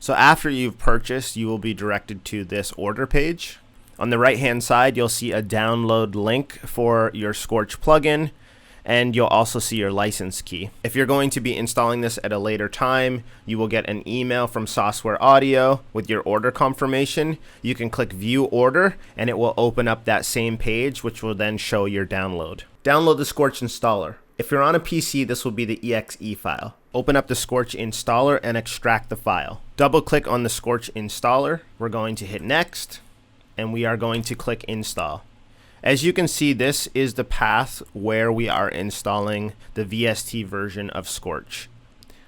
So after you've purchased, you will be directed to this order page. On the right hand side, you'll see a download link for your Scorch plugin, and you'll also see your license key. If you're going to be installing this at a later time, you will get an email from Software Audio with your order confirmation. You can click View Order, and it will open up that same page, which will then show your download. Download the Scorch installer. If you're on a PC, this will be the exe file. Open up the Scorch installer and extract the file. Double click on the Scorch installer. We're going to hit Next, and we are going to click Install. As you can see, this is the path where we are installing the VST version of Scorch.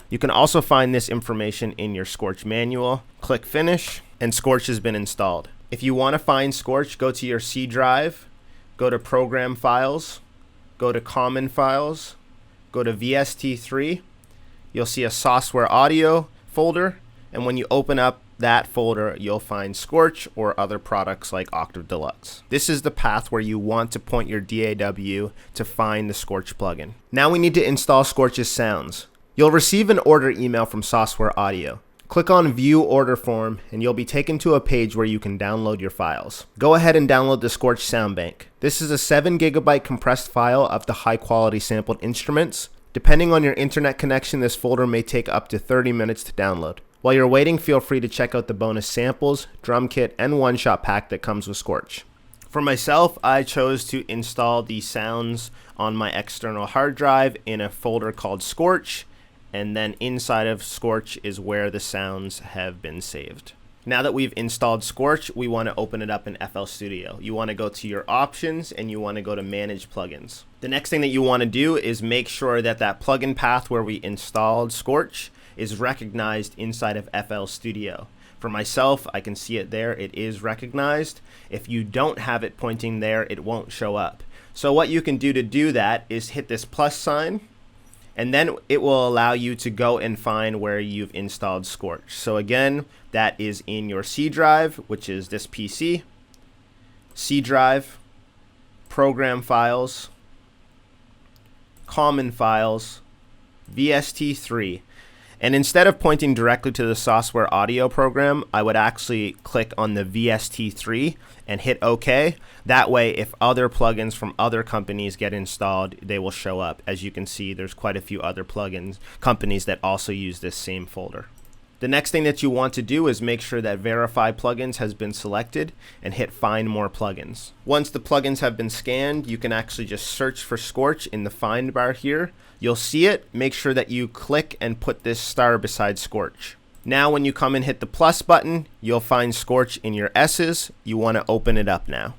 You can also find this information in your Scorch manual. Click Finish, and Scorch has been installed. If you want to find Scorch, go to your C drive, go to Program Files, go to Common Files, go to VST3. You'll see a Software Audio folder, and when you open up that folder, you'll find Scorch or other products like Octave Deluxe. This is the path where you want to point your DAW to find the Scorch plugin. Now we need to install Scorch's sounds. You'll receive an order email from Software Audio. Click on View Order Form, and you'll be taken to a page where you can download your files. Go ahead and download the Scorch Sound Bank. This is a 7 GB compressed file of the high quality sampled instruments. Depending on your internet connection, this folder may take up to 30 minutes to download. While you're waiting, feel free to check out the bonus samples, drum kit, and one-shot pack that comes with Scorch. For myself, I chose to install the sounds on my external hard drive in a folder called Scorch, and then inside of Scorch is where the sounds have been saved. Now that we've installed Scorch, we want to open it up in FL Studio. You want to go to your options, and you want to go to Manage Plugins. The next thing that you want to do is make sure that that plugin path where we installed Scorch is recognized inside of FL Studio. For myself, I can see it there. It is recognized. If you don't have it pointing there, it won't show up. So what you can do to do that is hit this plus sign, and then it will allow you to go and find where you've installed Scorch. So again, that is in your C drive, which is this PC, C drive, Program Files, Common Files, VST3. And instead of pointing directly to the Software Audio program, I would actually click on the VST3 and hit OK. That way, if other plugins from other companies get installed, they will show up. As you can see, there's quite a few other plugins companies that also use this same folder. The next thing that you want to do is make sure that Verify Plugins has been selected and hit Find More Plugins. Once the plugins have been scanned, you can actually just search for Scorch in the find bar here. You'll see it. Make sure that you click and put this star beside Scorch. Now when you come and hit the plus button, you'll find Scorch in your S's. You want to open it up now.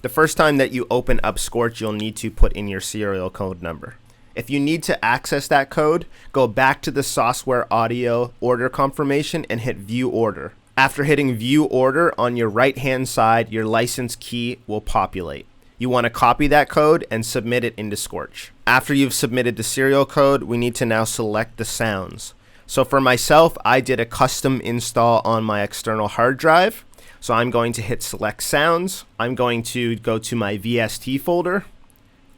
The first time that you open up Scorch, you'll need to put in your serial code number. If you need to access that code, go back to the Software Audio order confirmation and hit View Order. After hitting View Order, on your right-hand side, your license key will populate. You want to copy that code and submit it into Scorch. After you've submitted the serial code, we need to now select the sounds. So for myself, I did a custom install on my external hard drive. So I'm going to hit Select Sounds. I'm going to go to my VST folder.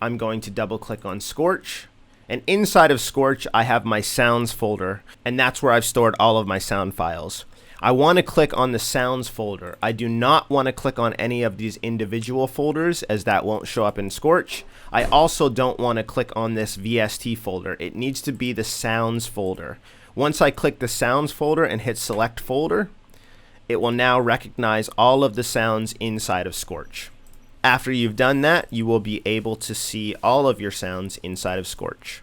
I'm going to double click on Scorch, and inside of Scorch I have my sounds folder, and that's where I've stored all of my sound files. I want to click on the sounds folder. I do not want to click on any of these individual folders, as that won't show up in Scorch. I also don't want to click on this VST folder. It needs to be the sounds folder. Once I click the sounds folder and hit Select Folder, it will now recognize all of the sounds inside of Scorch. After you've done that, you will be able to see all of your sounds inside of Scorch.